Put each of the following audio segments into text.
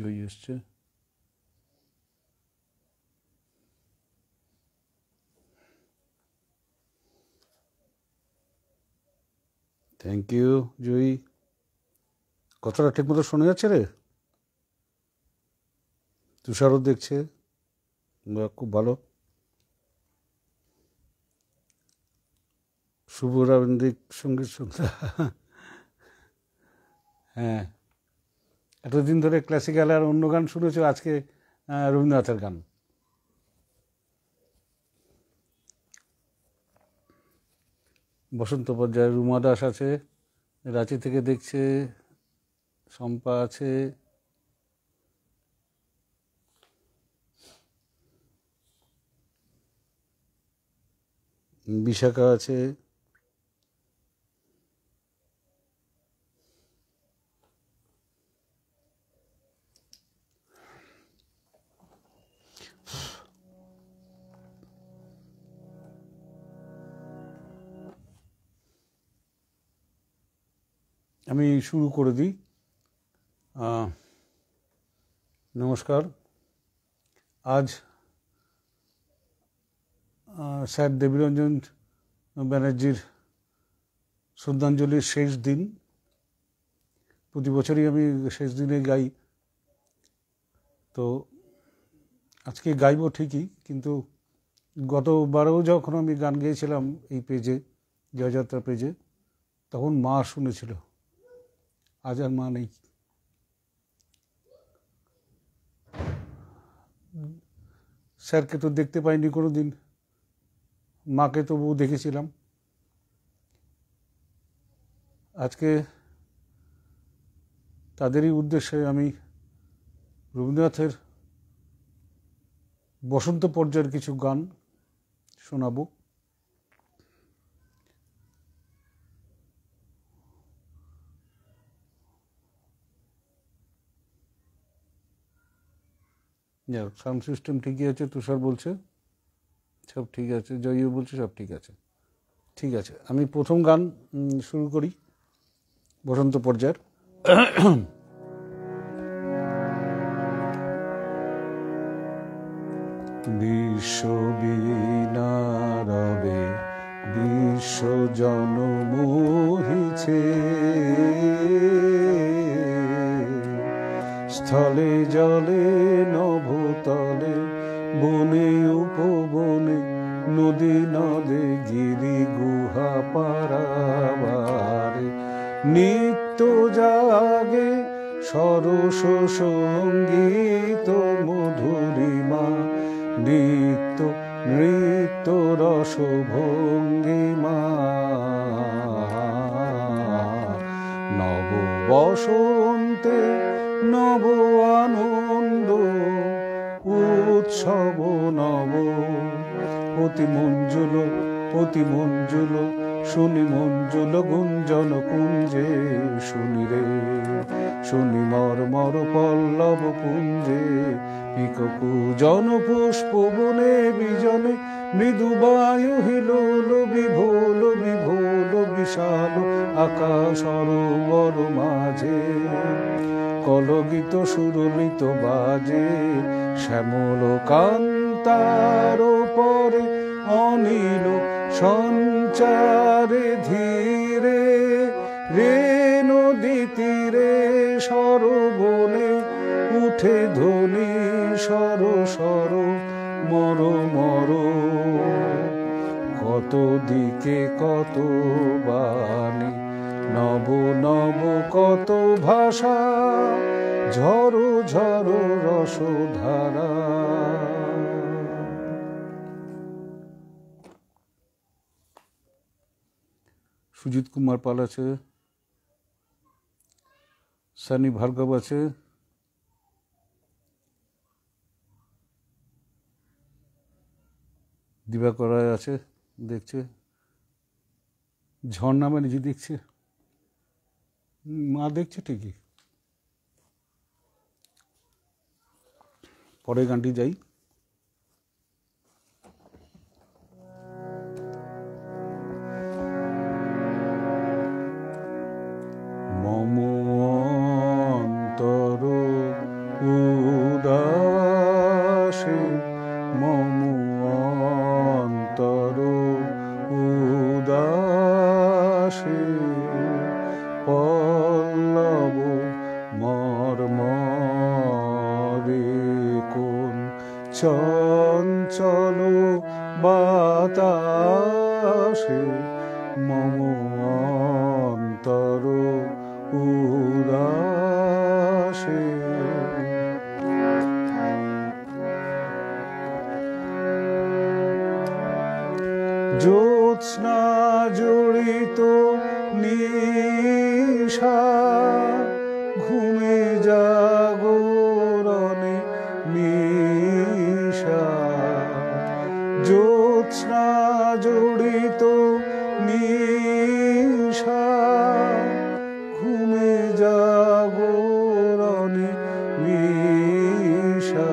জয়ী এসছে। Thank you জয়ী। কথাটা ঠিক মতো শোনা যাচ্ছে রে? তুষারও দেখছে, খুব ভালো। শুভ রাবীন্দ্রিক সঙ্গীত সন্ধ্যা। হ্যাঁ, এতদিন ধরে ক্লাসিক্যাল আর অন্য গান শুনেছ, আজকে রবীন্দ্রনাথের গান। বসন্ত পর্যায়ে রুমা দাস আছে, রাঁচি থেকে দেখছে, শম্পা আছে, বিশাখা আছে, আমি শুরু করে দিই। নমস্কার। আজ স্যার দেবীরঞ্জন ব্যানার্জির শ্রদ্ধাঞ্জলির শেষ দিন। প্রতি বছরই আমি শেষ দিনে গাই, তো আজকে গাইব ঠিকই, কিন্তু গতবারেও যখন আমি গান গেয়েছিলাম এই পেজে, জয়যাত্রা পেজে, তখন মা শুনেছিল। আজ আর মা নেই। স্যারকে তো দেখতে পাইনি কোনো দিন, মাকে তবু দেখেছিলাম। আজকে তাদেরই উদ্দেশ্যে আমি রবীন্দ্রনাথের বসন্ত পর্যায়ের কিছু গান শোনাবো। যাক, সাউন্ড সিস্টেম ঠিকই আছে, তুষার বলছে সব ঠিক আছে, জয়ও বলছে সব ঠিক আছে। ঠিক আছে, আমি প্রথম গান শুরু করি বসন্ত পর্যায়ের। বিশ্ববীণারবে বিশ্ব জনমোহিছে, স্থলে জলে নভতলে বনে উপবনে নদী নদে গিরি গুহা পারাবারে নিত্য জাগে সরস সঙ্গীত মধুরিমা, নিত্য নৃত্য রস ভঙ্গিমা। নব বসন্তে নব আনন্দ উৎসব নব, অতি মঞ্জুল অতি মঞ্জুল শুনি মঞ্জুল গুঞ্জন কুঞ্জে, শুনি রে শুনি মর্মর পল্লব পুঞ্জে, পিককু জন পুষ্প বনে বিজনে মৃদু বায়ু হিলোল বিভোল বিভোল বিশাল আকাশ সরোবর মাঝে, কলগীত সুরলিত বাজে শ্যামল কান্তার পরে অনিল সঞ্চারে ধীরে রে নদী তীরে সরবনে উঠে ধ্বনি সর সর মর মর, কত দিকে কত বাণী নব নব কত ভাষা, ঝরো ঝরো রসধারা। সুজিত কুমার পাল আছে, সানি ভার্গব আছে, দিবাকর রায় আছে দেখছে, ঝর্ণা ব্যানার্জি দেখছে, মা দেখছে ঠিকই। পরের গানটি যাই। মম অন্তর বাতাসে মম অন্তর উদাসে পল্লব মর্মরে কোন চঞ্চল বাতাসে মম অন্তর উদাসে জ্যোৎস্না জড়িত নিশা ঘুমে জাগরণে মিশা জ্যোৎস্না জড়িত নিশা ঘুমে জাগরণে মিশা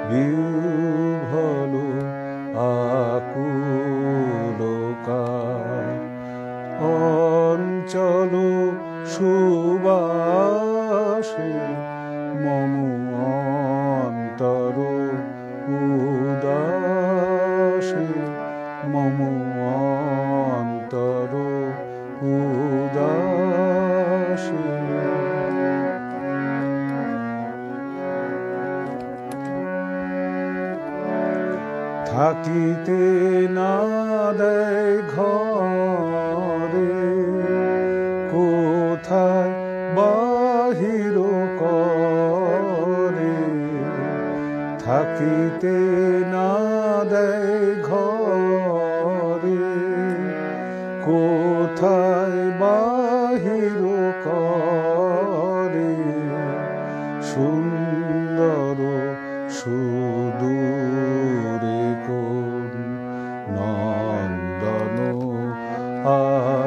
বিহ্বল আকুলকার অঞ্চল সুবাসে মম অন্তর উদাসে মম অন্তর উদাসে থাকিতে না দেয় ঘরে কোথায় বাহির করে থাকিতে না দেয় ঘরে কোথায় বাহির করে সুন্দর সুদূরে কোন নন্দন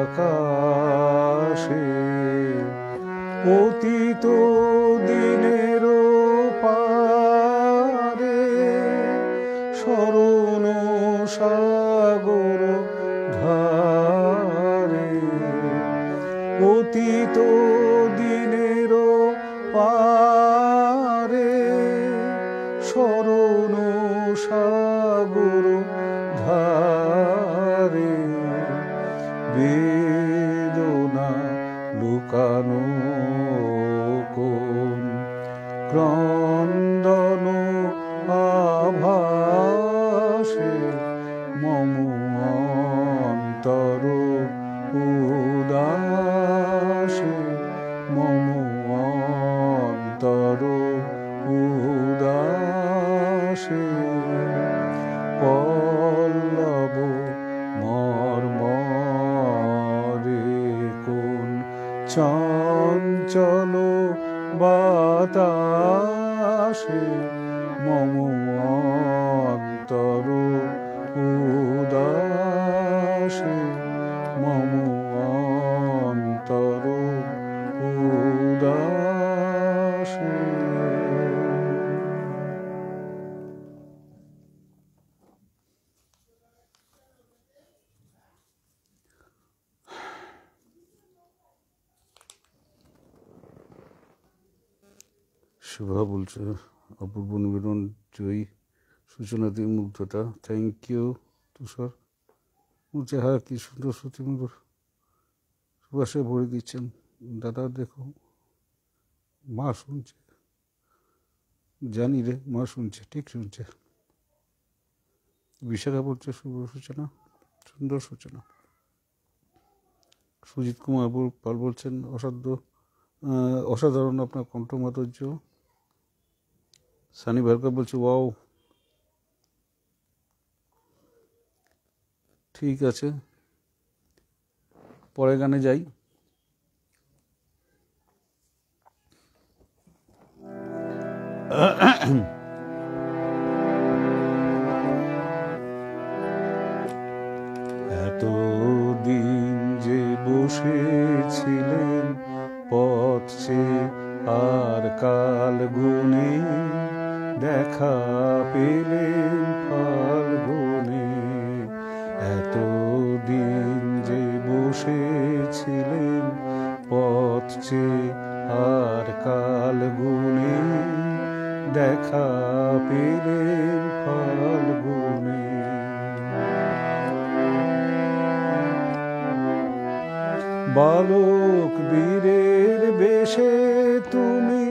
আকাশে অতীত দিনের পারে স্মরণ সাগর ধারে অতীত দিনের পারে স্মরণ সাগর ধারে বেদনা লুকানো কোন ক্রন্দন আভাসে মম অন্তর উদাসে মম অন্তর উদাসে পল্লব মর্মরে কোন চঞ্চল বাতাসে মম অন্তর উদাসে মম অন্তর উদাসে। শুভা বলছে অপূর্ব নিবেদন জয়ী সূচনাতে মুগ্ধতা। থ্যাংক ইউ তুষার বলছে হ্যাঁ কি সুন্দর শ্রুতিমধুর সুভাষে ভরে দিচ্ছেন দাদা। দেখো মা শুনছে, জানি রে মা শুনছে, ঠিক শুনছে। বিশাখা বলছে শুভ সূচনা, সুন্দর সূচনা। সুজিত কুমার পাল বলছেন অসাধারণ আপনার কণ্ঠ মাধুর্য। সানি ভার্গব বলছে ওয়াও, ঠিক আছে পরে গানে যাই। এতদিন যে বসেছিলেন পথ চেয়ে আর কাল গুনে দেখা পেলেন ফাল্গুনে। এতদিন যে বসেছিলেন পথ চেয়ে আর কাল গুনে দেখা পেলেন ফাল্গুনে। বালক বীরের বেশে তুমি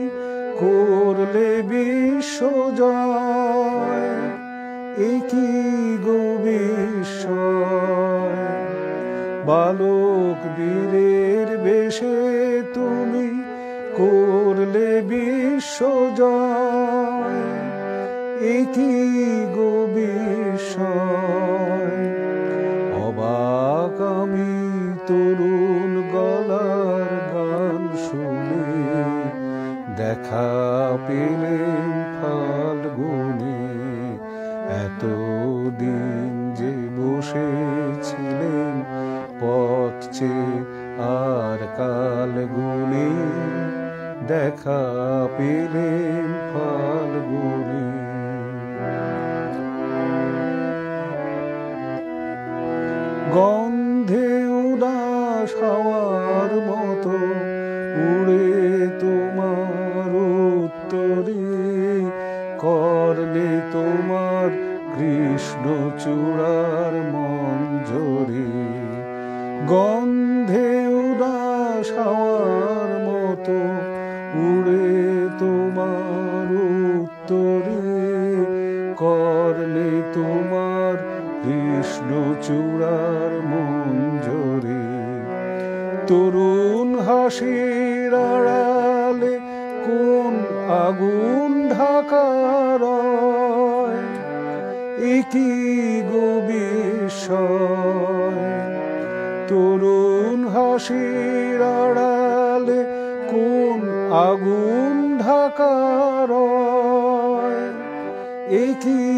করলে বিশ্বজয়, একই গো বিস্ময়। বালক বীরের বেশে তুমি করলে বিশ্বজয়, একই গো বিস্ময়। অবাক আমি তরুণ গলার গান শুনে, দেখা পেলেন ফাল্গুনে। এতদিন যে বসেছিলেন পথ চেয়ে আর কাল গুনে, দেখা পেলেন ফাল্গুনে। গন্ধে উদাস হাওয়ার মতো উড়ে তোমার উত্তরে, কর্ণে তোমার কৃষ্ণচূড়ার মঞ্জরি। গন্ধে উদাস হাওয়ার মতো উড়ে তোমার উত্তরে, কর্ণে তোমার কৃষ্ণচূড়ার মঞ্জরি। তরুণ হাসির আড়ালে কোন আগুন ঢাকা রয়, একই গো বিস্ময়। তরুণ হাসির আড়ালে কোন আগুন ঢাকা রয়, একই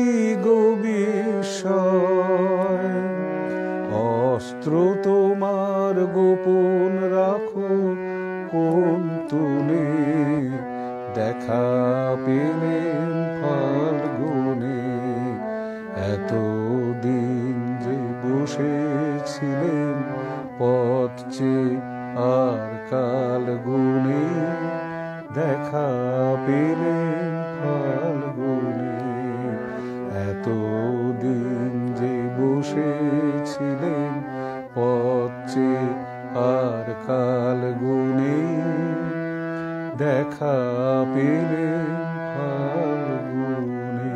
গো বিস্ময়। অস্ত্র তোমার গোপন রাখো কোন তুলে, দেখা পেলেন ফাল্গুনে। এতদিন যে বসেছিলেন পথ চেয়ে আর কাল গুনে, দেখা পেলেন ফাল্গুনে। এতদিন যে বসেছিলেন পথ চেয়ে আর কাল গুনে, দেখা পেলেন ফাল্গুনে।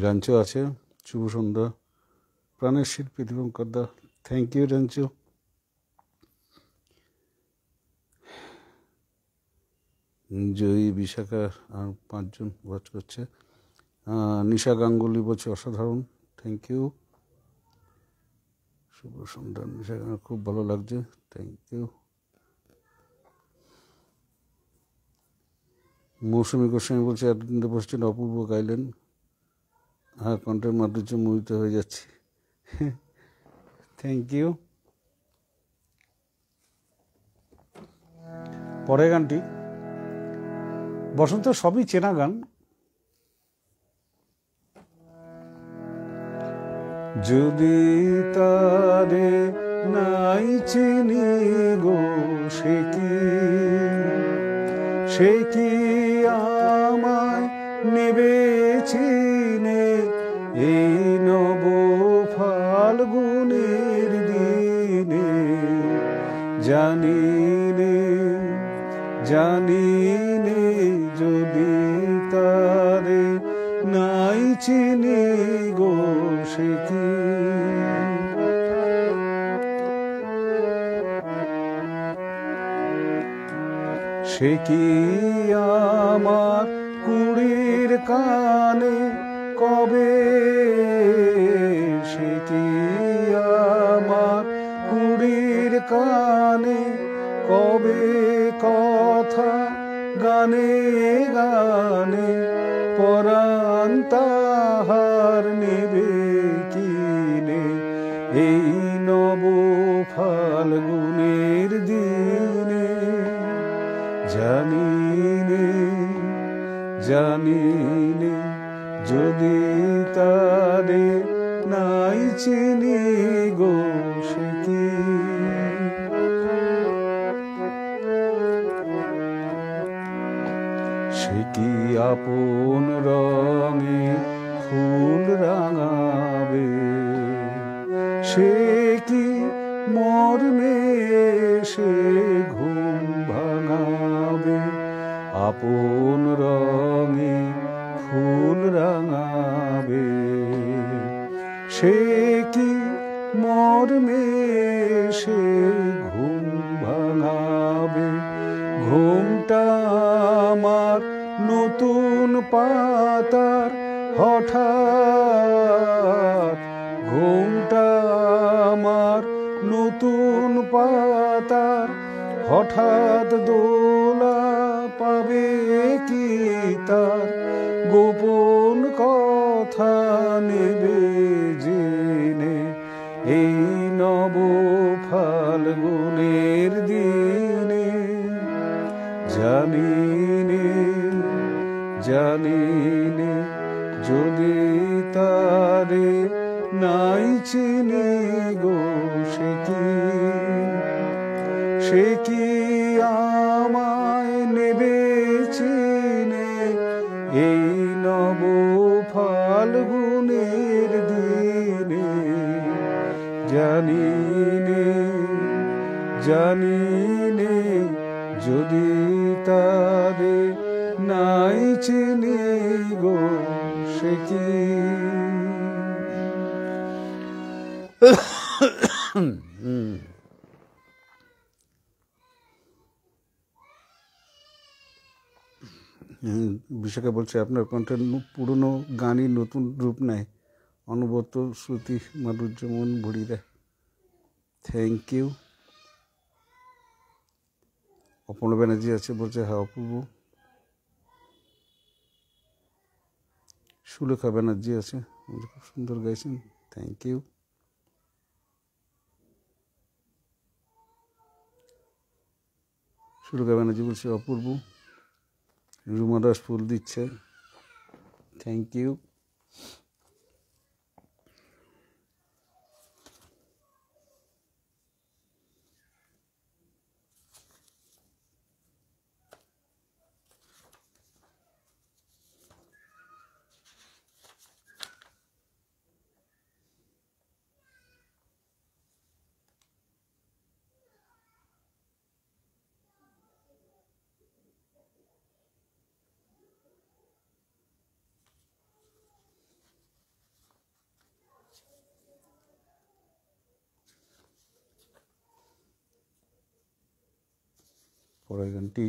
রাঞ্চু আছে, শুভ সন্ধ্যা। প্রাণের শিল্পী দীপঙ্কর দা, থ্যাংক ইউ রাঞ্চু। জয়ী বিশাখা আর 5 জন ওয়াচ করছে। নিশা গাঙ্গুলি বলছে অসাধারণ, থ্যাংক ইউ। শুভ সন্ধ্যা নিশা, খুব ভালো লাগছে, থ্যাংক ইউ। মৌসুমী গোস্বামী বলছে এতদিন তো বসছেন, অপূর্ব গাইলেন। হ্যাঁ, কণ্ঠের মাধুর্য মোহিত হয়ে যাচ্ছি, থ্যাংক ইউ। পরের গানটি বসন্ত, সবই চেনা গান। যদি তারে নাই চিনি গো, সে কি আমায় নেবে চিনে, এই নব ফাল্গুনের দিনে। জানিনে যদি তারে নাই চিনি গো, সে কি আমার কুড়ির কানে কবে, সে কি আমার কুড়ির কানে কবে কথা গানে গানে পরাণ তাহার নেবে কিনে এই নব ফাল্গুনের দিনে। জানিনে জানিনে যদি তারে নাই চিনি গো সে কি। সে কি আপন রঙে ফুল রাঙাবে, সে কি মর্মে সে ঘুম ভাঙাবে। আপন রঙে ফুল রাঙাবে, সে কি মর্মে সে ঘুম ভাঙাবে। ঘুমটা আমার নতুন পাতার হঠাৎ, ঘুমটা আমার নতুন পাতার হঠাৎ দোলা পাবে কি তার। গোপন কথা নেবে জেনে এই নব ফাল্গুনের দিনে। জানিনে জানিনে যদি তারে নাই চিনি গো সে কি। সে কি আমায় নেবে চিনে এই নব ফাল্গুনের দিনে। জানিনে জানিনে যদি তারে নাই চিনি গো সে কি। বিশাখা বলছে আপনার কণ্ঠের পুরনো গানই নতুন রূপ নেয়, অনবরত শ্রুতি মাধুর্য মন ভরিয়ে দেয়। Thank you. অপর্ণা ব্যানার্জি আছে বলছে হ্যাঁ অপূর্ব। সুলেখা ব্যানার্জি আছে, খুব সুন্দর গাইছেন, থ্যাংক ইউ। সুলেখা ব্যানার্জি বলছে অপূর্ব। রুমা দাস ফুল দিচ্ছে, থ্যাংক ইউ। পরের গানটি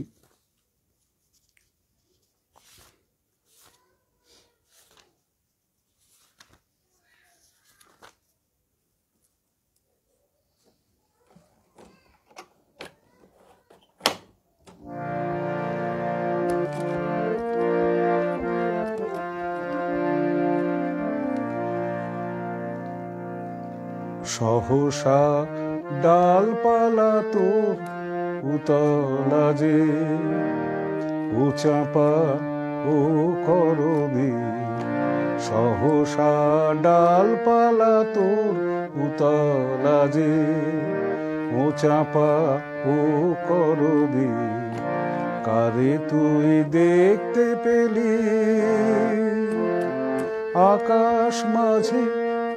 সহসা ডালপালা তোর উতলা যে ও চাপা ও করবি। সহসা ডালপালা তোর উতলা যে ও চাপা ও করবি। কারে তুই দেখতে পেলি আকাশ মাঝে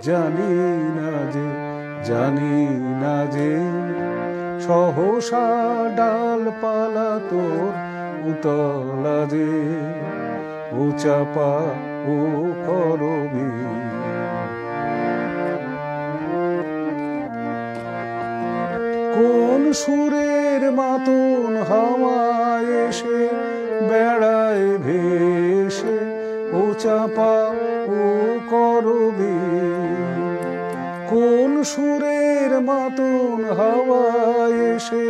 জানি না যে, জানি না যে। সহসা ডালপালা তোর উতলা যে ও চাপা ও করবি। কোন সুরের মাতন হাওয়ায় এসে বেড়ায় ভেসে ও চাপা ও করবি। কোন সুরের মাতন হাওয়ায় এসে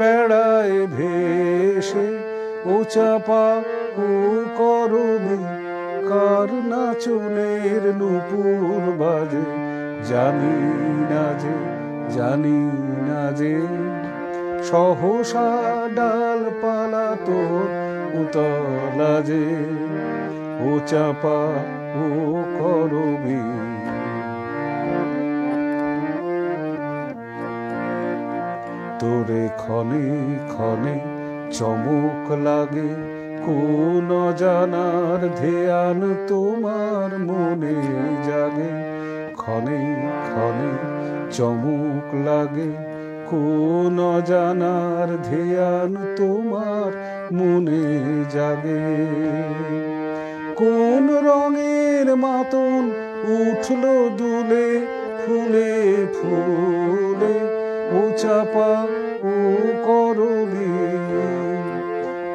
বেড়ায় ভেসে ও চাপা ও করবি। কার নাচনের নুপুর বাজে জানি না যে সহসা ডালপালা তোর উতলা যে ও চাপা ও করবি তোরে ক্ষণে ক্ষণে চমক লাগে কোন জানার ধ্যান তোমার মনে জাগে ক্ষণে ক্ষণে চমক লাগে কোন জানার ধ্যান তোমার মনে জাগে কোন রঙের মাতন উঠলো দুলে ফুলে ফুলে ও চাপা ও করবি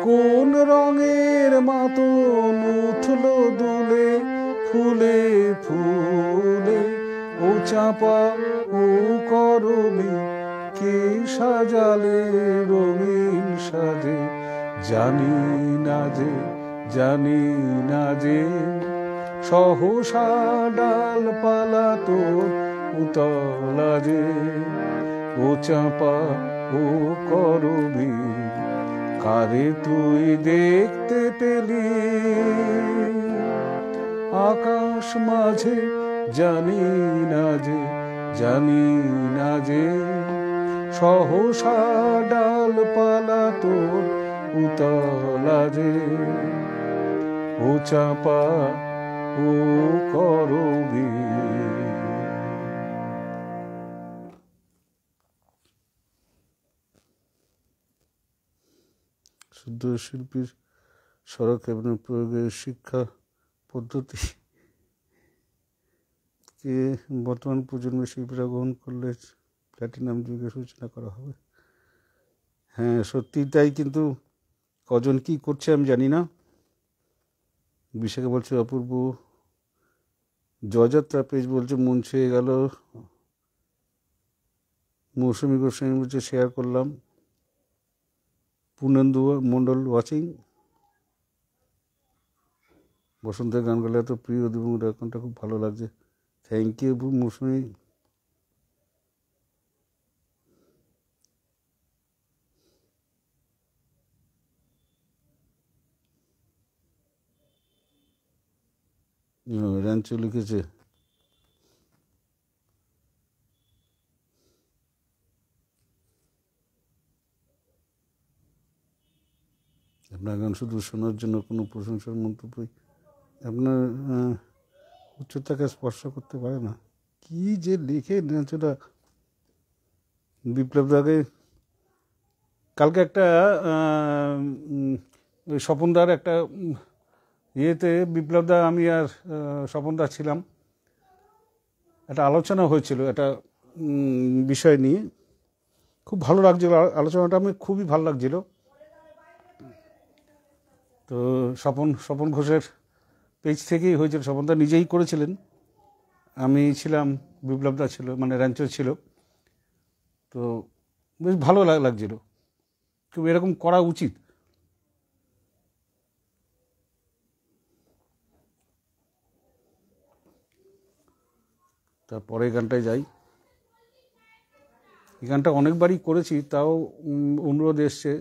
কোন রঙের মাতন উঠলো দুলে ফুলে ফুলে ও চাপা ও করবি কে সাজালে রঙিন সাজে জানি না যে সহসা ডালপালা তোর উতলা যে ও চাপা ও করবি কারে তুই দেখতে পেলি আকাশ মাঝে জানি না যে সহসা ডালপালা তোর উতলা যে ও চাপা ও করবি শুদ্ধ শিল্পীর সড়ক এবং প্রয়োগের শিক্ষা পদ্ধতি কে বর্তমান প্রজন্মের শিল্পীরা গ্রহণ করলে প্ল্যাটিনাম যুগের সূচনা করা হবে। হ্যাঁ সত্যি তাই, কিন্তু কজন কি করছে আমি জানি না। বিশাখা বলছে অপূর্ব, জয়যাত্রা পেজ বলছে মন ছুঁয়ে গেল, মৌসুমী গোস্বামী বলছে শেয়ার করলাম, পূর্ণেন্দু মণ্ডল ওয়াচিং, বসন্তের গানগুলো এত প্রিয় এবং এখনটা খুব ভালো লাগছে। থ্যাংক ইউ মৌসুমী। র্যাঞ্চো লিখেছে আপনার গান শুধু শোনার জন্য কোনো প্রশংসার মন্তব্যই আপনার উচ্চতাকে স্পর্শ করতে পারে না। কি যে লিখে র্যাঞ্চোটা। বিপ্লব দাকে কালকে একটা স্বপনদার একটা ইয়েতে বিপ্লব দা আমি আর স্বপনদা ছিলাম, একটা আলোচনা হয়েছিল একটা বিষয় নিয়ে, খুব ভালো লাগছিল আলোচনাটা, আমি খুবই ভালো লাগছিল। তো স্বপন ঘোষের পেজ থেকেই হয়েছিল, স্বপনদা নিজেই করেছিলেন, আমি ছিলাম, বিপ্লবদা ছিল, মানে র্যাঞ্চো ছিল। তো বেশ ভালো লাগছিল, খুব এরকম করা উচিত। তারপরে এই গানটায় যাই। এই গানটা অনেকবারই করেছি, তাও অনুরোধ এসছে।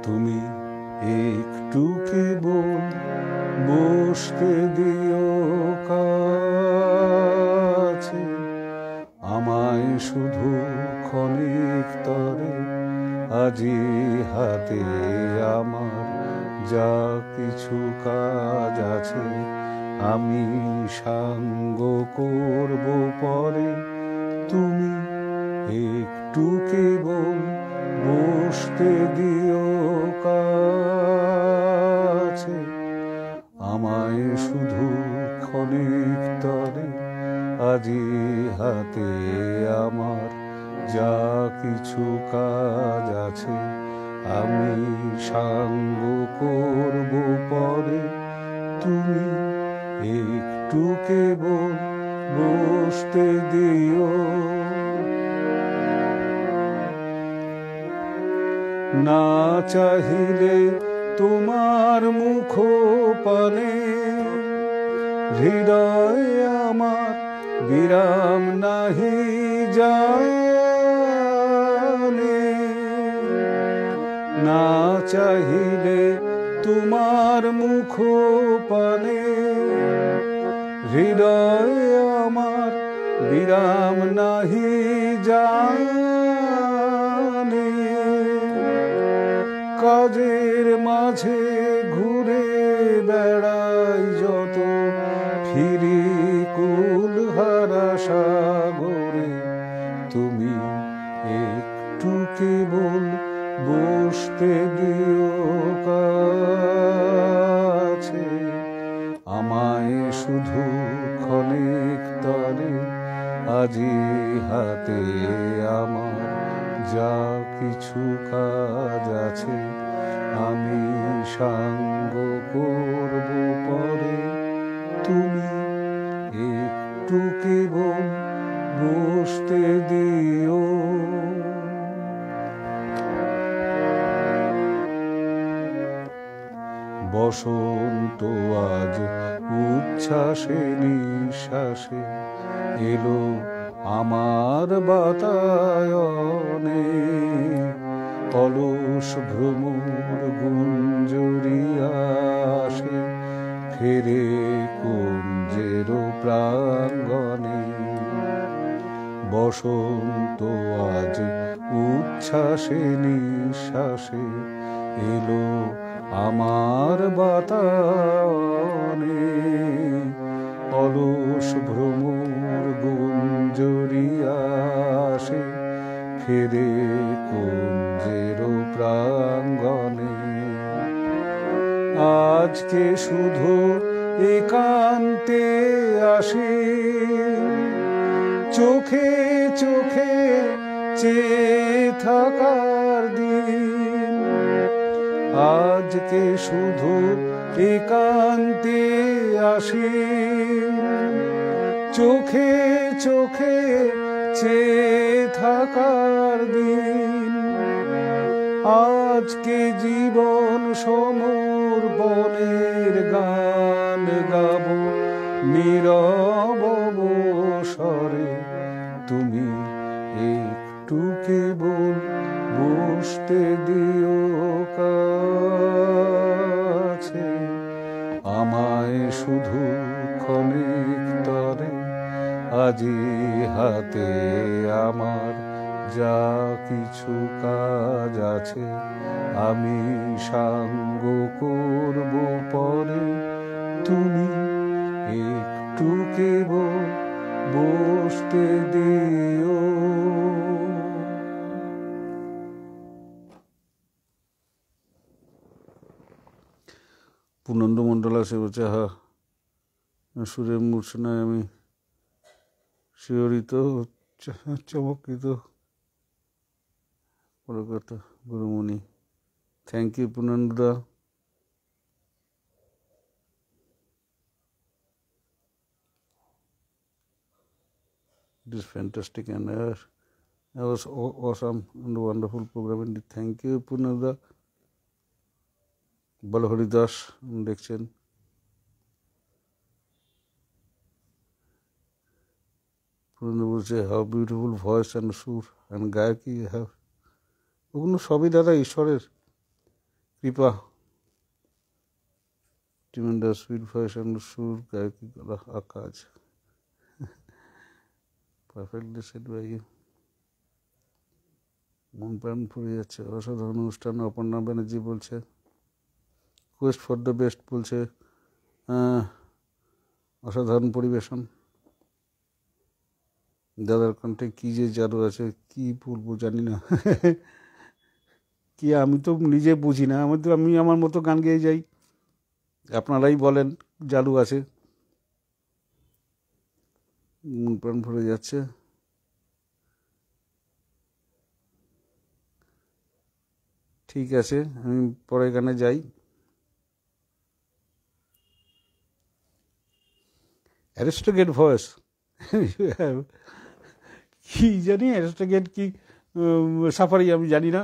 তুমি একটু কেবল বসতে দিও কাছে, আমায় শুধু ক্ষণিক তরে, আজি হাতে আমার যা কিছু কাজ আছে, আমি সাঙ্গ করব পরে। তুমি একটু কেবল বসতে দিও কাছে, আমায় শুধু ক্ষণিক তরে, আজি হাতে আমার যা কিছু কাজ আছে, আমি সাঙ্গ করব পরে, তুমি একটু কেবল বসতে দিও। না চাহিলে তোমার মুখ পানে, হৃদয় আমার বিরাম নাহি জানে। না চাহিলে তোমার মুখ পানে, হৃদয় আমার বিরাম নাহি জানে। কাজের মাঝে ঘুরে বেড়াই যত, ফিরি কুলহারা সাগরে, তুমি একটু কেবল বসতে দিও কাছে। আমায় শুধু ক্ষণিক তরে, আজি হাতে আমার যা কিছু কাজ আছে, আমি সাঙ্গ করব পরে, তুমি একটু কেবল বসতে দিও। বসন্ত আজ উচ্ছ্বাসে নিঃশ্বাসে এলো আমার বাতায়নে। অলস ভ্রমর গুঞ্জরিয়া আসে, ফেরে কুঞ্জের প্রাঙ্গণে। বসন্ত আজ উচ্ছ্বাসে নিঃশ্বাসে এলো আমার বাতায়নে। অলস ভ্রমর গুঞ্জরিয়া আসে, ফেরে কুঞ্জের প্রাঙ্গণে। আজকে শুধু একান্তে আসি, চোখে চোখে চেয়ে থাকার দিন। আজকে শুধু একান্তে আসি, চোখে চোখে চেয়ে থাকার দিন। আজকে জীবন সমর্পণের গান গাব নীরব অবসরে, তুমি একটু কেবল বসতে দিও কাছে। আমায় শুধু ক্ষণিক তরে, আজি হাতে আমার যা কিছু কাজ আছে, আমি সাঙ্গ করব পরে, তুমি একটু কেবল বসতে দিও। পূর্ণানন্দ মণ্ডলা সে বলছে, সুরের মূর্ছনায় আমি শিহরিত চমৎকৃত Kolkata Gurumani. Thank you Purnananda. It is fantastic and that was awesome and wonderful program indeed. Thank you Purnanda. Balhari Das দেখছেন। পূর্ণানন্দা বলছে, হাউ বিউটিফুল ভয়েস অ্যান্ড সুর অ্যান্ড গায়কি হ্যাভ। ওগুলো সবই দাদা ঈশ্বরের কৃপা। ট্রিমেন্ডাস সুইট ভয়েস অ্যান্ড সুর, গায়কি করা কাজ। Perfectly set by you. মন প্রাণ ফুরে যাচ্ছে। অসাধারণ অনুষ্ঠান। অপর্ণা ব্যানার্জি বলছে, কোয়েস্ট ফর দ্য বেস্ট বলছে, অসাধারণ পরিবেশন। দাদার কণ্ঠে কী যে জাদু আছে, কি বলবো জানি না। কি আমি তো নিজে বুঝি না, আমি আমার মতো গান গেয়ে যাই, আপনারাই বলেন জাদু আছে। মন প্রাণ ভরে যাচ্ছে। ঠিক আছে, আমি পরের গানে যাই। অ্যারিস্টোগেট ভয়েস কি জানি, অ্যারিস্টোগেট কি সাফারি আমি জানি না।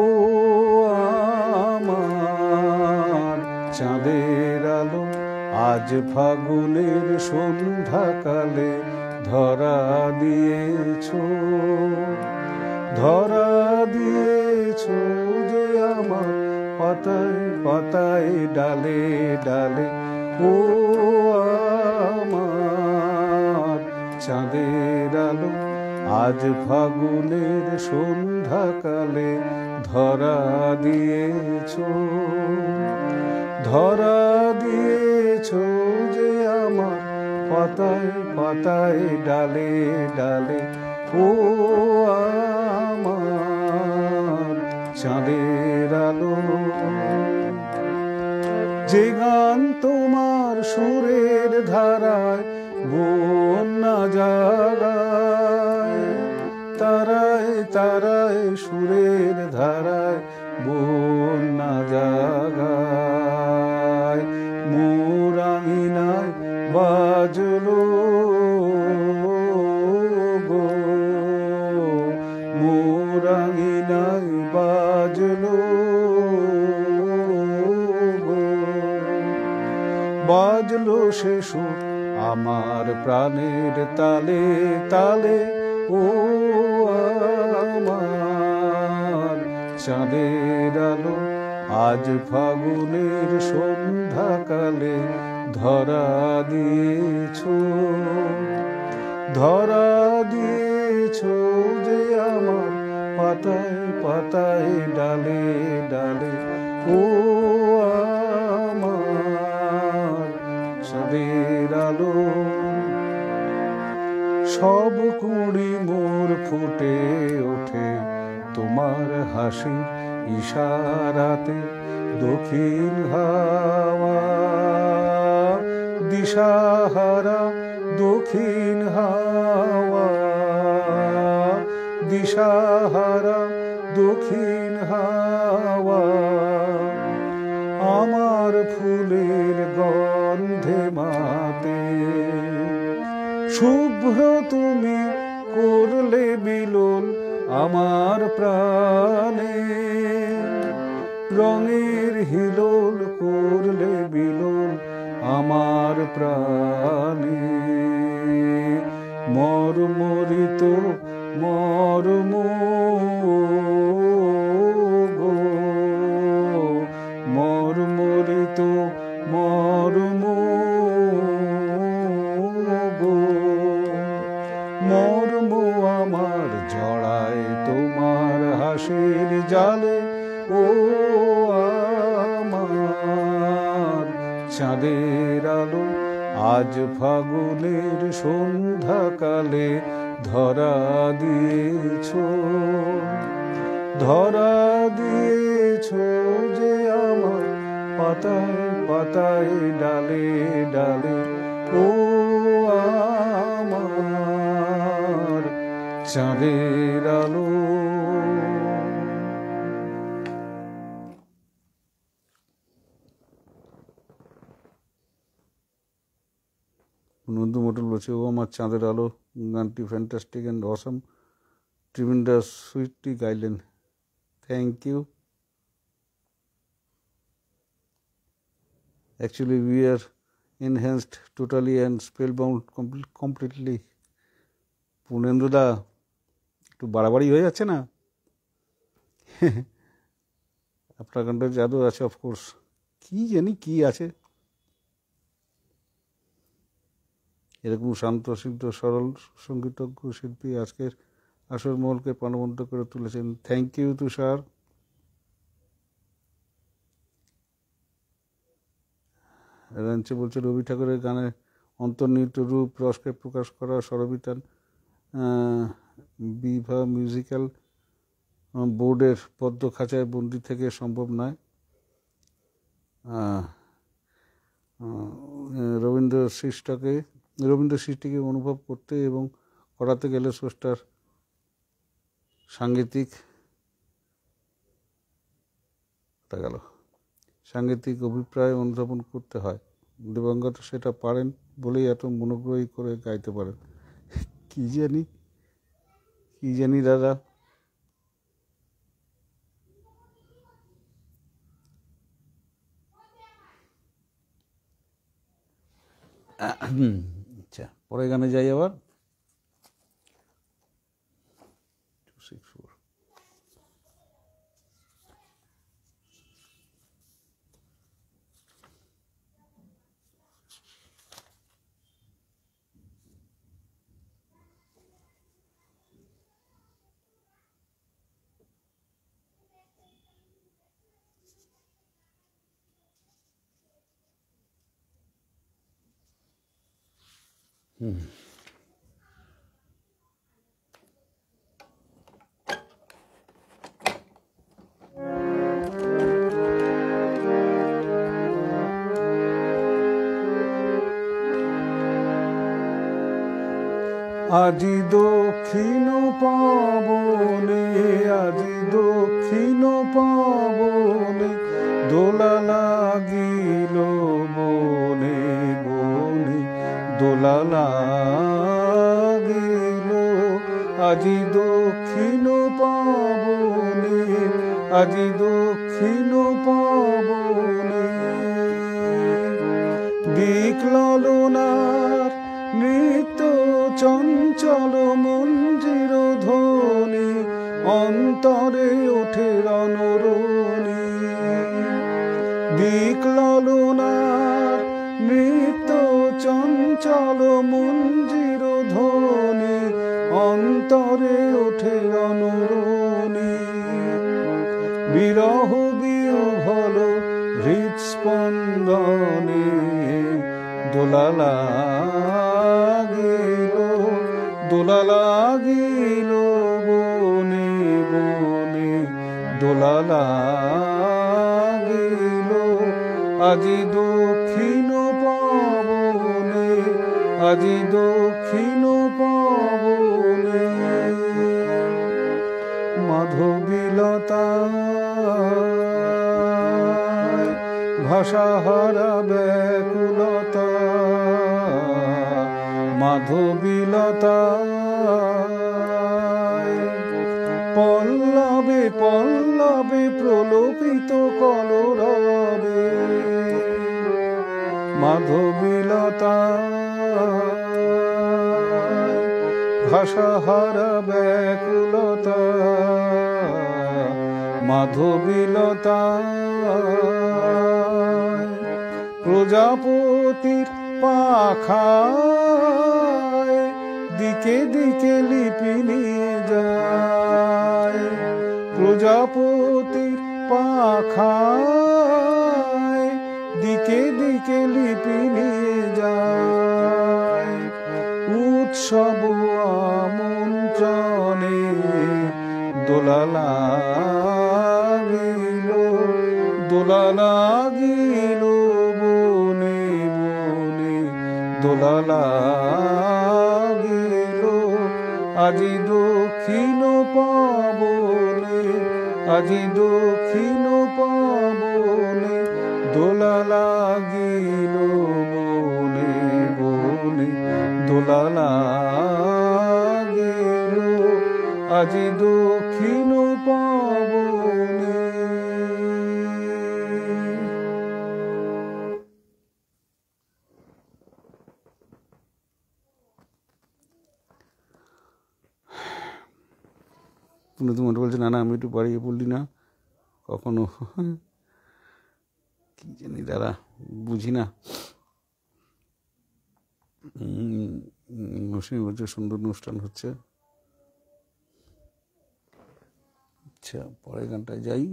ও আমার চাঁদের আলো, আজ ফাগুনের সন্ধ্যাকালে ধরা দিয়েছো, ধরা দিয়েছো যে আমার পাতায় পাতায় ডালে ডালে। ও আমার চাঁদের আলো, আজ ফাগুনের সন্ধ্যাকালে ধরা দিয়েছো, ধরা দিয়েছো যে আমার পাতায় পাতায় ডালে ডালে। ও আমার চাঁদের আলো, যে গান তোমার সুরের ধারায় বন্যা জাগায়, তারায় তারায় সুরের ধারায় বন্যা জাগায়। মোর আঙিনায় বাজলো গো, মোর আঙিনায় বাজলো গো, বাজলো সে সুর আমার প্রাণের তালে তালে। ও আমার চাঁদের আলো, আজ ফাগুনের সন্ধ্যাকালে ধরা দিয়েছো, ধরা দিয়েছো যে আমার পাতায় পাতায় ডালে ডালে। ও আমার চাঁদের আলো, সব কুড়ি মোর ফুটে ওঠে তোমার হাসি ইশারাতে। দক্ষিণ হাওয়া দিশাহারা, দক্ষিণ হাওয়া দিশাহারা, দক্ষিণ হাওয়া আমার ফুলের গন্ধে মাতে। শুভ্র তুমি করলে বিলোল আমার প্রাণে, রঙের হিলোল করলে বিলোল আমার প্রাণে। মরমরিত মরম গো, মরমরিত মরম গো, মর্ম আমার জড়ায় তোমার হাসির জালে। ও আমার চাঁদের আলো, আজ ফাগুনের সন্ধ্যাকালে ধরা দিয়েছো, ধরা দিয়েছো যে আমার পাতায় পাতায় ডালে ডালে। ও আমার চাঁদের আলো। নন্দু মোটল বলছে, ও আমার চাঁদের আলো গানটি fantastic and awesome, tremendous sweetly গাইলেন। Thank you. Actually, we are enhanced totally and spellbound completely. পূর্ণেন্দুদা একটু বাড়াবাড়ি হয়ে যাচ্ছে না? আপনার গানটা জাদু আছে অফকোর্স, কি জানি কি আছে। এরকম শান্তশিষ্ট সরল সঙ্গীতজ্ঞ শিল্পী আজকের আসর মহলকে প্রাণবন্ত করে তুলেছেন। থ্যাংক ইউ তুষার। রাঞ্চে বলছে রবি ঠাকুরের গানের অন্তর্নিহিত রূপ রসকে প্রকাশ করা স্বরবিতান বিভা মিউজিক্যাল বোর্ডের পদ্ম খাঁচায় বন্দি থেকে সম্ভব নয়। রবীন্দ্র সৃষ্টিকে অনুভব করতে এবং করাতে গেলে স্রষ্টার সাংগীতিক অভিপ্রায় অনুধাবন করতে হয়। দিবঙ্গত সেটা পারেন বলেই এত মনোগ্রহী করে গাইতে পারেন। কি জানি দাদা। আচ্ছা, পরে গানে যাই আবার। 264 আজি দক্ষিণ পবনে, আজি দক্ষিণ পবনে, দোলা লাগিল বনে বনে, দোলা লাগিল। আজি দক্ষিণ পবনে, আজি দক্ষিণ পবনে, দিকললনার নৃত্য চঞ্চল মঞ্জির ধ্বনি, অন্তরে ওঠে রণরণি। দিকললনার নৃত্য চঞ্চল মঞ্জির ধ্বনি, অন্তরে ওঠে রণরণি। বিরহ বিহ্বল হৃৎস্পন্দনে, দোলা লাগিল, দোলা লাগিল বনে বনে, দোলা লাগিল। আজি দক্ষিণ পবনে, আজি দক্ষিণ পবনে, মাধবীলতা ভাষাহারা ব্যাকুলতা, মাধবীলতা পল্লবে পল্লবে প্রলোভিত কলরবে, মাধবীলতা ভাষাহারা ব্যাকুলতা, মাধবীলতা প্রজাপতির পাখায় দিকে দিকে লিপি নিয়ে যায়। প্রজাপতির পাখায় দিকে দিকে লিপি নিয়ে যায়। উৎসব আমন্ত্রণে দোলা লাগিল, দোলা লাগিল বনে বনে, দোলা লাগিল। আজি দক্ষিণ পবনে, আজি দক্ষিণ পবনে, দোলা লাগিল বনে বনে, দোলা লাগিল। আজি দক্ষিণ পবনে। তুমি বলছে না না আমি একটু বাড়িয়ে বললি না কখনো। কি জানি দাদা, বুঝি না। মৌসুমি বলছে সুন্দর অনুষ্ঠান হচ্ছে। আচ্ছা, পরের গানটায় যাই।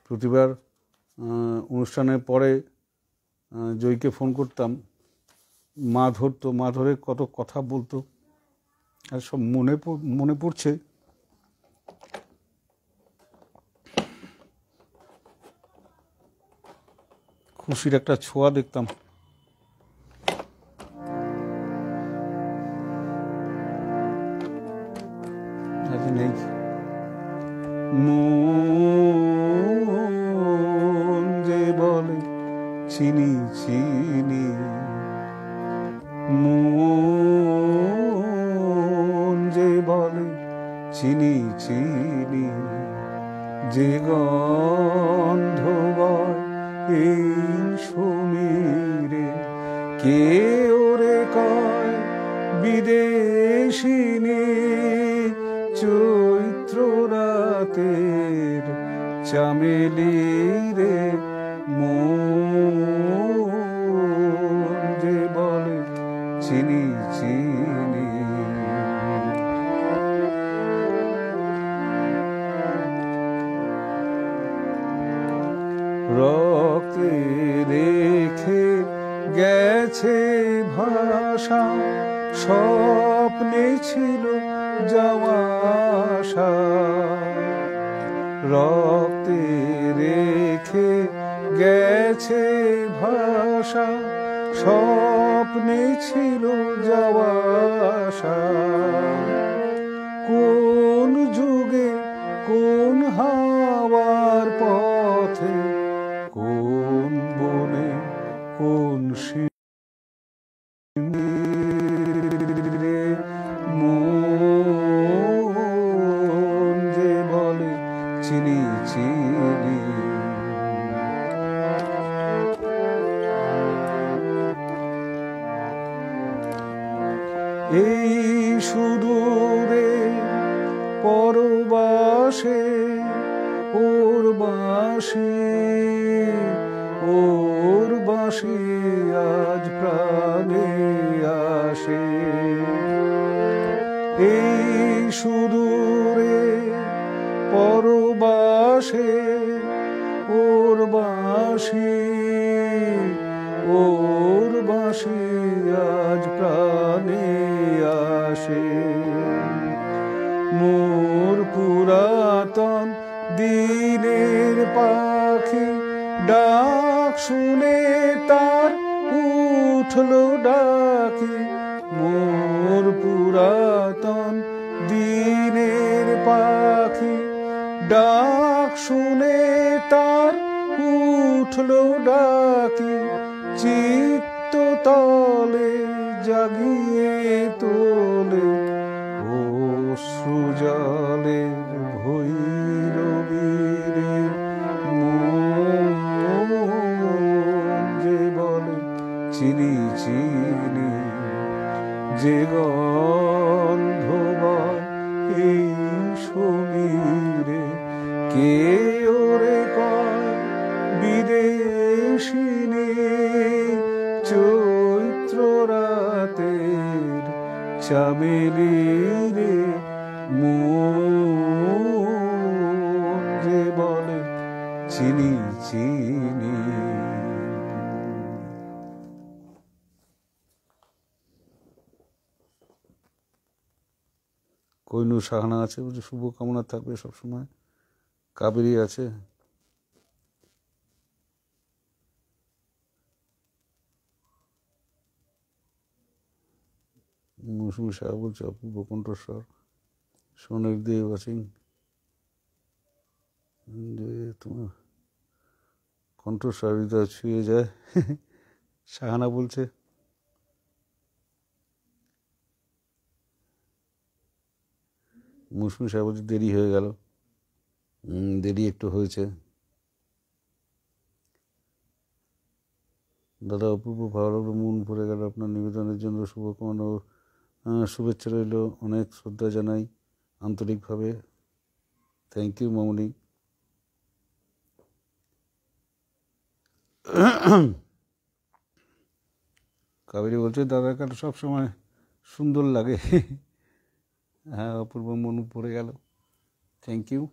প্রতিবার অনুষ্ঠানের পরে জয়কে ফোন করতাম, মা ধরতো, মা ধরে কত কথা বলতো, আর সব মনে পড়ছে। খুশির একটা ছোঁয়া দেখতাম। আজ নেই। মন যে বলে চিনি চিনি, মন যে বলে চিনি চিনি, যে গন্ধ বয় এই সমীরে, কে ওরে কয় বিদেশিনী, চৈত্র রাতের চামেলি রে, মন যে বলে চিনি চিনি। রক্তে রেখে গেছে ভাষা, স্বপ্নে ছিল যাওয়া আশা। রক্তে রেখে গেছে ভাষা, স্বপ্নে ছিল যাওয়া আশা। কোন যুগে কোন হাওয়ার পথে, কোন বনে কোন শিরে, মন যে বলে চিনি চিনি। এই সুদূরে পরবাসে ওর বাঁশি, ওর বাঁশি আজ প্রাণে আসে। এই সুদূরে পরবাসে ওর বাঁশি, ওর বাঁশি আজ প্রাণে আসে। মোর পুরাতন দিনের পাখি ডাক শুনে তার উঠলো ডাকি, মোর পুরাতন দিনের পাখি ডাক শুনে তার উঠলো ডাকি, চিত্ত তলে জাগিয়ে তোলে অশ্রুজলে ভৈরবীরে, মন যে বলে চিনি চিনি, যে গন্ধ বয় এই সমীরে, কে ওরে কয় বিদেশিনী, চৈত্র রাতের চামেলি রে, মন যে বলে চিনি চিনি। কোহিনূর সাহানা আছে, বলছে শুভকামনা থাকবে সবসময়। কাবেরী আছে। মৌসুমি সাহা বলছে অপূর্ব কণ্ঠস্বর। সোনের দিয়ে ওয়াচিং, যে তোমার কণ্ঠস্বর হৃদয় ছুঁয়ে যায়। সাহানা বলছে। মৌসুমি সাহা বলছে দেরি হয়ে গেল। দেরি একটু হয়েছে। দাদা অপূর্ব ভালো লাগলো, মন ভরে গেল আপনার নিবেদনের জন্য। শুভকামনা ও শুভেচ্ছা রইল, অনেক শ্রদ্ধা জানাই আন্তরিকভাবে। থ্যাংক ইউ মামনি। কাবেরী বলছে দাদার কাছে সবসময় সুন্দর লাগে। হ্যাঁ, অপূর্ব মন ভরে গেল, থ্যাংক ইউ।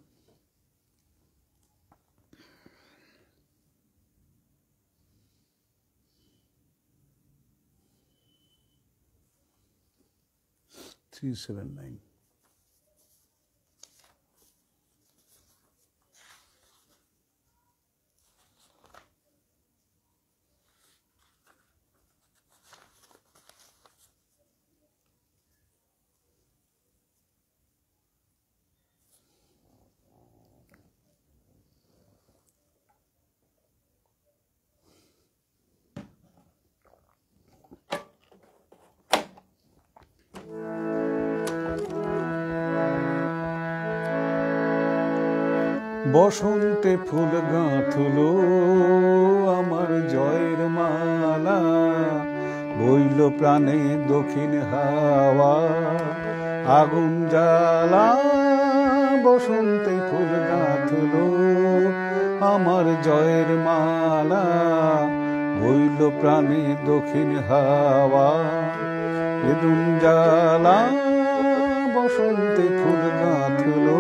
থ্রি 7 9 বসন্তে ফুল গাঁথলো আমার জয়ের মালা, বইল প্রাণে দক্ষিণ হাওয়া আগুন জ্বালা। বসন্তে ফুল গাঁথলো আমার জয়ের মালা, বইল প্রাণে দক্ষিণ হাওয়া আগুন জ্বালা। বসন্তে ফুল গাঁথলো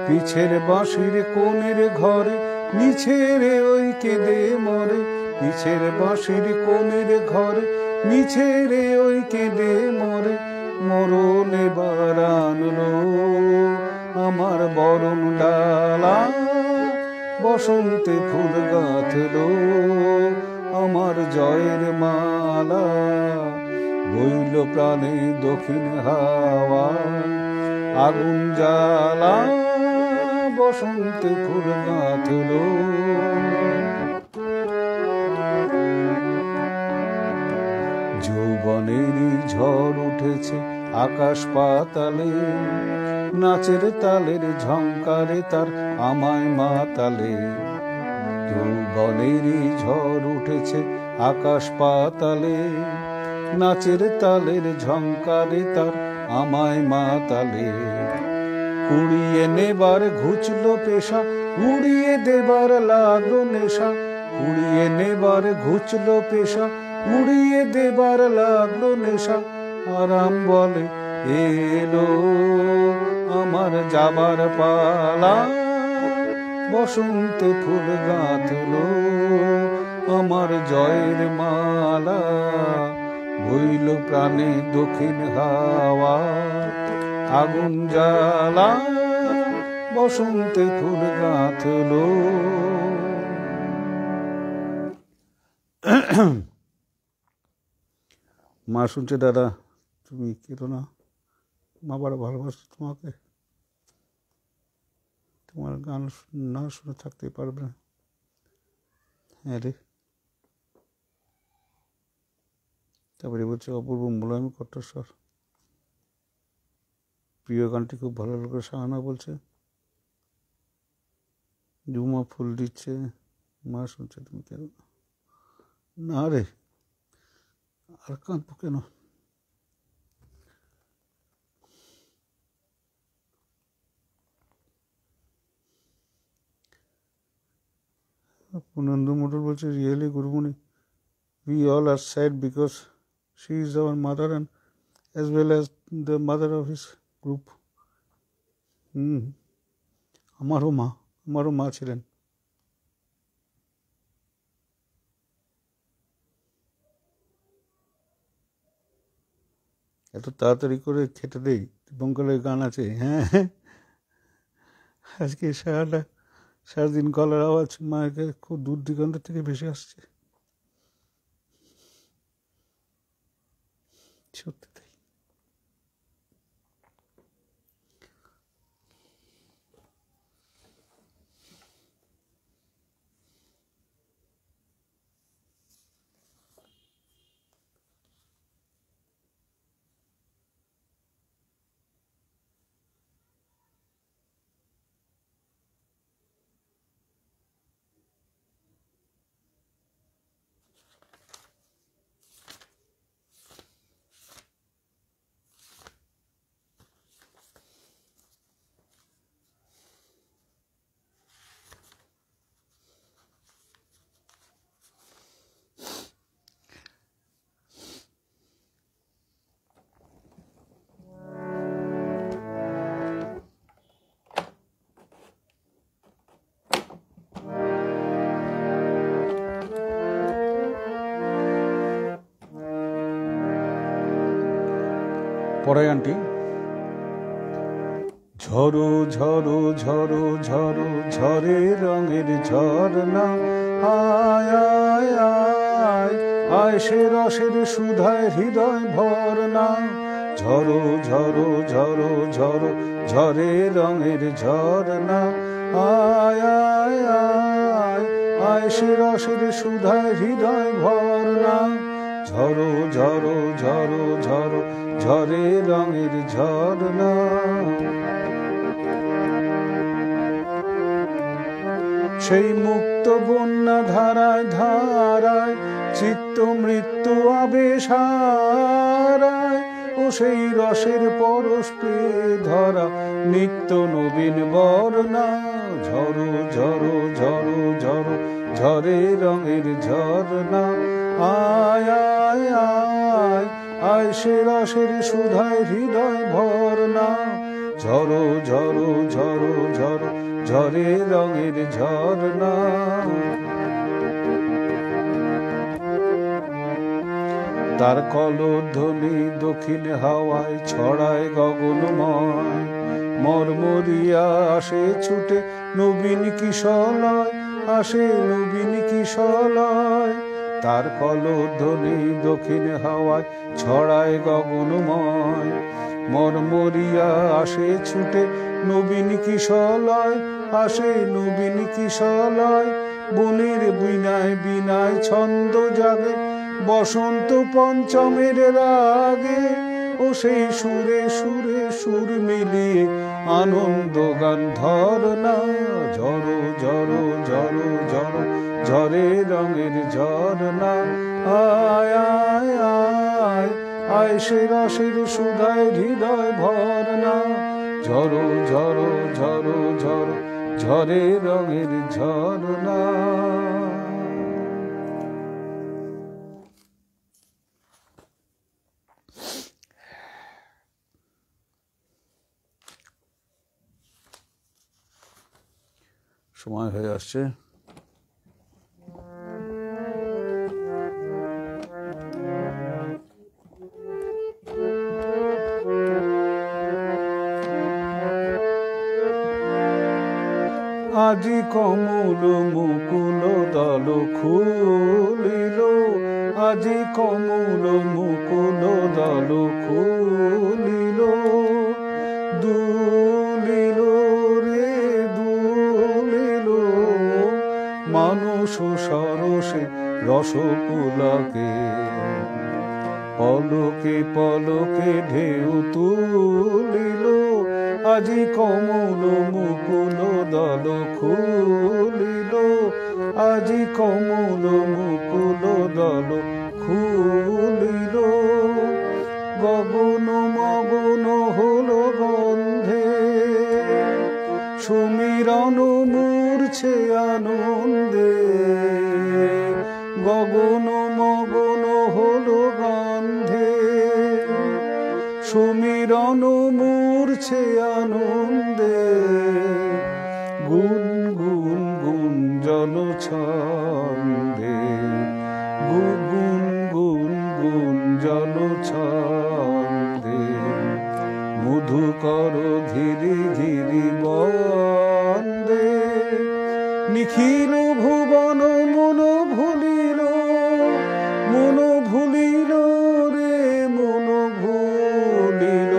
পিছের বাঁশির কোণের ঘরে, মিছের ওই কেঁদে মরে। পিছের বাঁশির কোণের ঘরে, মিছের ওই কেঁদে মরে। মরণ এবার আনলো আমার বরণ ডালা, বসন্তে ফুল গাঁথলো আমার জয়ের মালা, বইল প্রাণে দক্ষিণ হাওয়া আগুন জ্বালা। বসন্তে ফুল গাঁথলো যৌবনের ঝড় উঠেছে আকাশ পাতালে, নাচের তালের ঝংকারে তার আমায় মাতালে। যৌবনের ঝড় উঠেছে আকাশ পাতালে, নাচের তালের ঝংকারে তার আমায় মাতালে। উড়িয়ে নেবার ঘুচলো পেশা, উড়িয়ে দেবার লাগলো নেশা। উড়িয়ে নেবার ঘুচলো পেশা, উড়িয়ে দেবার লাগলো নেশা। আরাম বলে এলো আমার যাবার পালা, বসন্তে ফুল গাঁথলো আমার জয়ের মালা, বইল প্রাণে দক্ষিণ হাওয়া আগুন জ্বালা। বসন্তে ফুল গাঁথলো। মা শুনছে দাদা, তুমি কেঁদো না, মা বড় ভালোবাসো তোমাকে, তোমার গান না শুনে থাকতে পারবে না। হ্যাঁ রে। তারপরে বলছে অপূর্ব মোলায়েম কণ্ঠস্বর, প্রিয় গানটি খুব ভালো লাগে। সাহানা বলছে জুমা ফুল দিচ্ছে, মা শুনছে তুমি কেন না রে, আর কাঁদবো কেন। পুনন্দ মোটর বলছে really Gurumoni, we all are sad because she is our mother and as well as the mother of his group. আমারও মা ছিলেন। এত তাড়াতাড়ি করে খেতে দেই, বঙ্কালের গান আছে। হ্যাঁ, আজকে সারাদিন গলার আওয়াজ মায়ের খুব দূর দিগন্ত থেকে ভেসে আসছে, সত্যি তাই। পরায়ণটি। ঝরো ঝরো ঝরো ঝরো ঝরে রঙের ঝরনা, আয় আয় আয় আয় সে রসের সুধায় হৃদয় ভরনা। ঝরো ঝরো ঝরো ঝরো ঝরে রঙের ঝরনা, আয় আয় আয় আয় সে রসের সুধায় হৃদয় ভরনা। ঝরো ঝরো ঝরো ঝরো ঝরে রঙের ঝরনা। সেই মুক্ত বন্যা ধারায় ধারায় চিত্ত মৃত্যু আবেশ হারায়, ও সেই রসের পরশ পেয়ে ধরা নিত্য নবীন বর্ণা। ঝরো ঝরো ঝরো ঝরো ঝরে রঙের ঝরনা, আয় আয় আয় আয় সে রসের সুধায় হৃদয় ভরনা। ঝরো ঝরো ঝরো ঝরো ঝরে রঙের ঝরনা। তার কলধ্বনি দক্ষিণ হাওয়ায় ছড়ায় গগনময়, মরমরিয়া আসে ছুটে নবীন কিশলয়, আসে নবীন কিশলয়। তার কলধ্বনি দক্ষিণ হাওয়ায় ছড়ায় গগনময়, মরমরিয়া আসে ছুটে নবীন কিশলয়, আসে নবীন কিশলয়। বনের বিনায় বিনায় ছন্দ জাগে বসন্ত পঞ্চমের রাগে, ও সেই সুরে সুরে সুর মিলিয়ে আনন্দ গান ধরনা। ঝরো ঝরো ঝরো ঝরো ঝরে রঙের ঝরনা, আয় আয় আয় আয় সে রসের সুধায় হৃদয় ভরনা। ঝরো ঝরো ঝরো ঝরো ঝরে রঙের ঝরনা। সময় হয়ে আসছে। আজি কমল মুকুল দল খুলিল, আজি কমল মুকুল দল খুলিল। দুলিল রে দুলিল মানুষ সরসে রসকুলাকে, পলকে পলকে ঢেউ তুলিল। আজি কমল মুকুল দল খুলিল, আজি কমল মুকুল দল খুলিল। গগন মগন হলো গন্ধে, সুমিরন মূর্ছে আনন্দে। গগন মগন হলো গন্ধে, সুমিরন মূর্ছে আনন্দে। গুন গুন গুঞ্জন ছন্দে, গুন গুন গুঞ্জন ছন্দে। মধুকর ধীরে ধীরে বন্দে, নিখিল ভুবন মন ভুলিল, মন ভুলিল রে মন ভুলিল।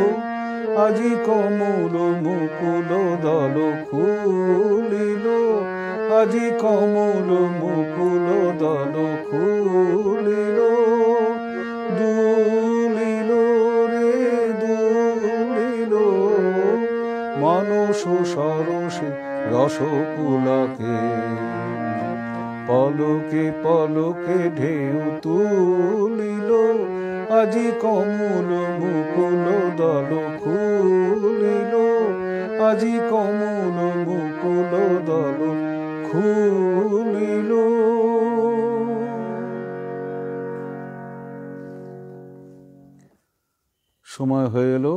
আজি কমল মুকুল দল খুলিল, আজি কমল মুকুল দল খুলিল। দুলিল রে দুলিল মানস সরসে রসকুলাকে, পলকে পলকে ঢেউ তুলিল। আজি কমল মুকুল দল খুলিল, আজি কমল মুকুল দল খুলিল। সময় হয়ে এলো।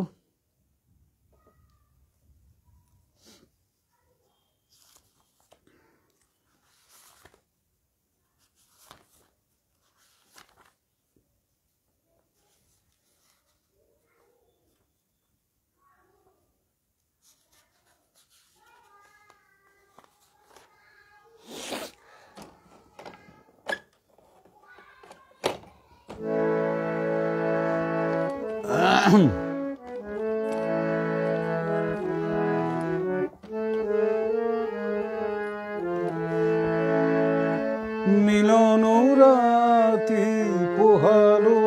মিলন রাতি পোহালো,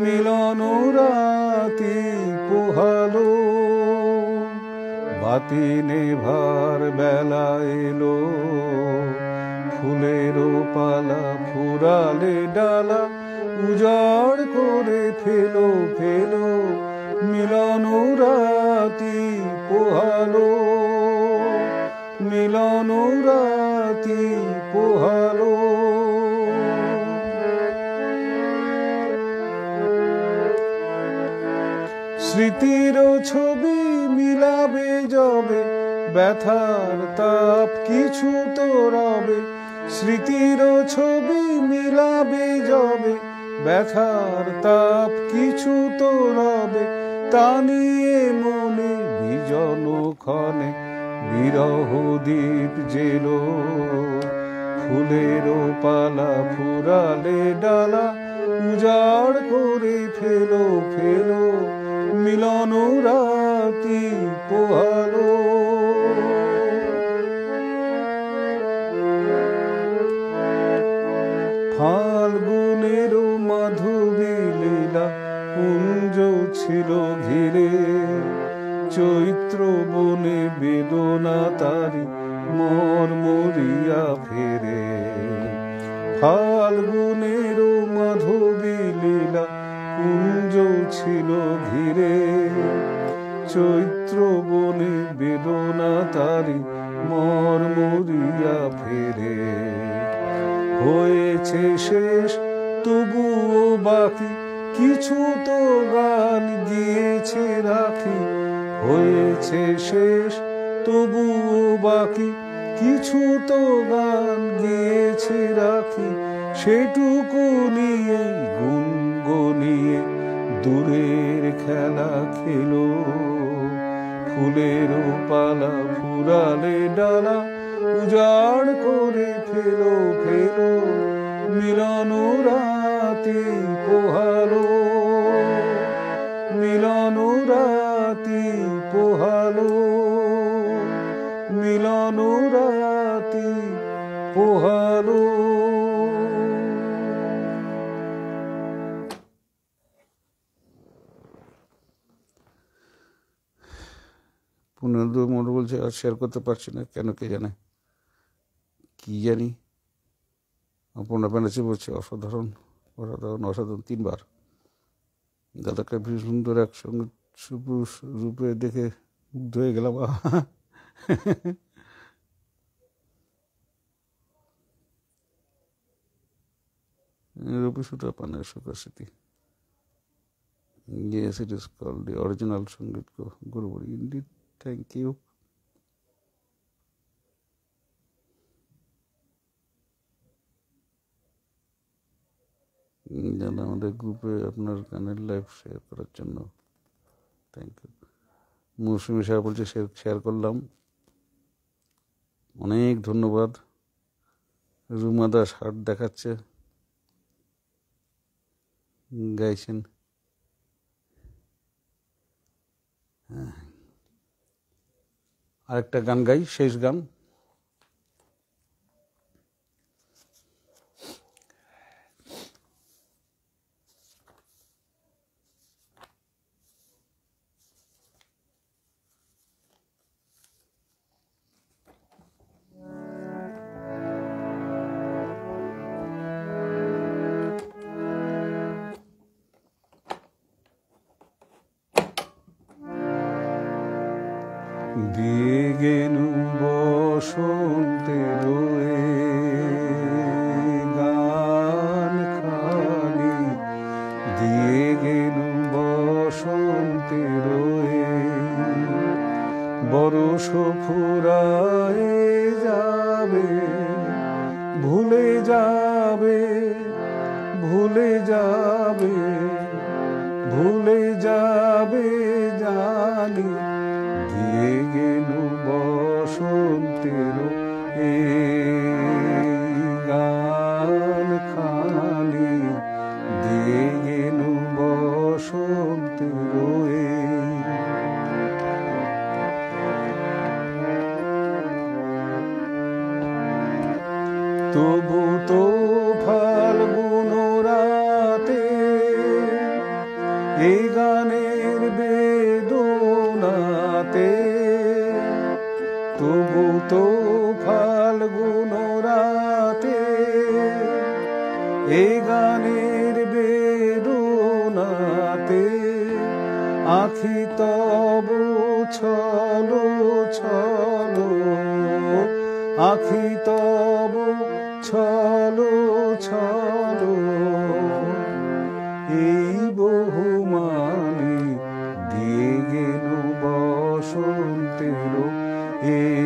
মিলন রাতি পোহালো, বাতি নেভার বেলা এলো, ফুলের পালা ফুরালে ডালা উজাড় করে ফেলো ফেলো, মিলন রাতি পোহালো, মিলন রাতি পোহালো। স্মৃতির ছবি মিলাবে যবে, ব্যথার তাপ কিছু তো রবে, স্মৃতির ছবি মিলাবে যবে, ব্যথার তাপ কিছু তো রবে, তা নিয়ে মনে বিজন ক্ষণে বিরহ দ্বীপ জেলো, ফুলের পালা ফুরালে ডালা উজাড় করে ফেলো ফেলো, মিলন রাতি পোহালো। ফাল্গুনের মাধবী লীলা কুঞ্জ ছিল ঘিরে, চৈত্র বনে বেদনা তারি মরমরিয়া ফেরে, ফাল্গুনের মাধবী লীলা কুঞ্জ ছিল ঘিরে, চৈত্র বনে বেদনা তারি মরমরিয়া ফেরে, হয়েছে শেষ তবুও বাকি কিছু তো গান গিয়েছে রাখি, হয়েছে শেষ তবুও বাকি কিছু তো গান গিয়েছে রাখি, সেটুকু নিয়ে গুনগুনিয়ে দূরের খেলা খেলো, ফুলের পালা ফুরালে ডালা উজাড় করে ফেলো ফেলো, মিলন রাতি পোহালো, মিলন রাতি পোহালো, মিলন রাতি পোহালো। পুনর্দু মোড় বলছে আর শেয়ার করতে পারছি না কেন কে জানে, কি জানি। অপর্ণা ব্যানার্জি বলছে অসাধারণ অসাধারণ অসাধারণ, 3 বার। দাদাকে ভীষণ সুন্দর একসঙ্গে রূপে দেখে মুগ্ধ হয়ে গেলাম। রূপী সুতা পানের সুখস্মৃতি। Yes, it is called the original Sangeet Gurubari. Indeed, thank you. জানা আমাদের গ্রুপে আপনার গানের লাইভ শেয়ার করার জন্য থ্যাংক ইউ। মৌসুমি সাহেব বলছে শেয়ার করলাম, অনেক ধন্যবাদ। রুমা দাস হাট দেখাচ্ছে, গাইছেন। আরেকটা গান গাই, শেষ গান। দিয়ে গেলু বসন্তের গান খানি, দিয়ে গেলু বসন্তের বরষ ফুরায়ে যাবে, ভুলে যাবে ভুলে যাবে ভুলে যাবে জানি, দিয়ে গেলু বসন্তের গান খানি, দিয়ে গেলু বসন্তের তবু তো ফাল্গুন রাতে এই গানের বেদনাতে, তবু তো ফাল্গুন রাতে এই গানের বেদনাতে আখি তবু ছলো ছলো, আখি তবু ছলো ছলো, এই বহুমানি দিয়ে গেল বসন্তের এই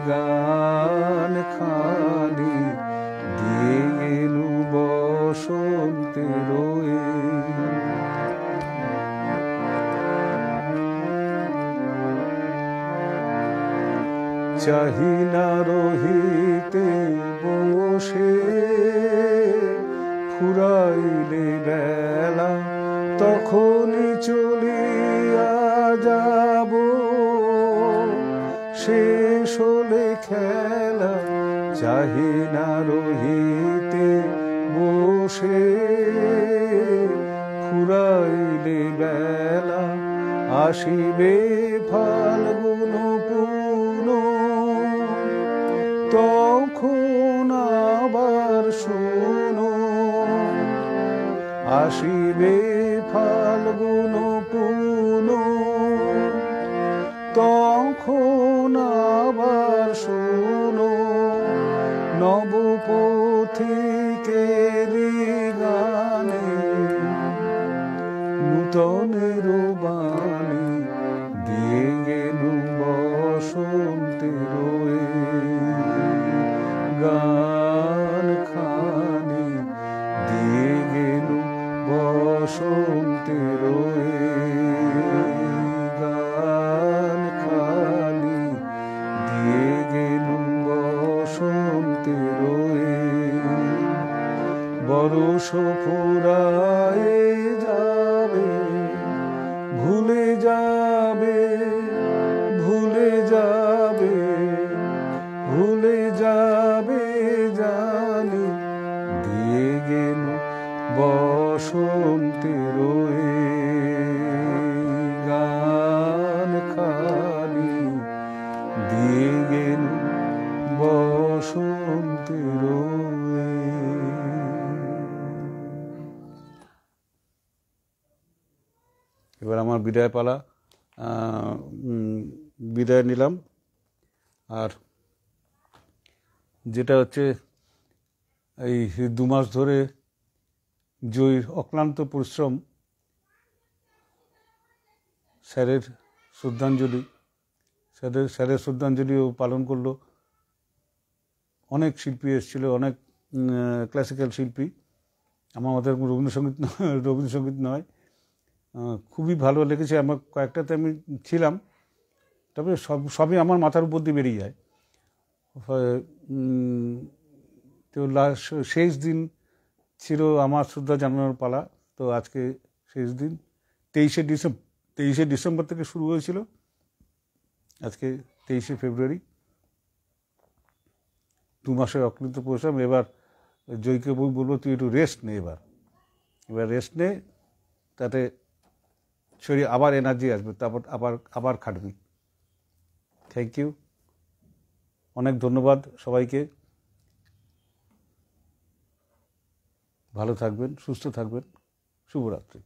গান খানি, দিয়ে গেল বসন্তের চাহিনা রহিতে বসে ফুরাইলে বেলা, তখনই চলিয়া যাব শেষ হলে খেলা। চাহিনা রহিতে বসে ফুরাইলে বেলা, আসিবে ফাল্গুন পুন, তখন আবার শোনো, আসিবে ফাল্গুন পুন, তখন আবার শোনো, নবপথিকের গানে নূতনের বাণী, দিয়ে গেল বসন্তের গান খানি, দিয়ে গেল বসন্তের গান খানি, দিয়ে গেল বসন্তের বরষ ফুরায়ে যাবে, ভুলে যাবে, ভুলে যাবে, ভুলে যাবে জানি, দিয়ে গেল বসন্তের গান খানি, দিয়ে গেল বসন্তের। এবার আমার বিদায় পালা, বিদায় নিলাম। আর যেটা হচ্ছে এই 2 মাস ধরে জয়ীর অক্লান্ত পরিশ্রম, স্যারের শ্রদ্ধাঞ্জলি, স্যারের শ্রদ্ধাঞ্জলিও পালন করলো। অনেক শিল্পী এসেছিল, অনেক ক্লাসিক্যাল শিল্পী, আমাদের রবীন্দ্রসঙ্গীত নয়। খুবই ভালো লেগেছে আমার। কয়েকটাতে আমি ছিলাম, তবে সবই আমার মাথার উপর দিয়ে বেরিয়ে যায়। তো শেষ দিন ছিল আমার শ্রদ্ধা জানানোর পালা। তো আজকে শেষ দিন, 23শে ডিসেম্বর থেকে শুরু হয়েছিল, আজকে 23শে ফেব্রুয়ারি। 2 মাসের অক্লান্ত পরিশ্রম। এবার জয়কে বলবো তুই একটু রেস্ট নে, এবার রেস্ট নে, তাতে শরীরে আবার এনার্জি আসবে, তারপর আবার খাটবি। থ্যাংক ইউ, অনেক ধন্যবাদ সবাইকে। ভালো থাকবেন, সুস্থ থাকবেন। শুভরাত্রি।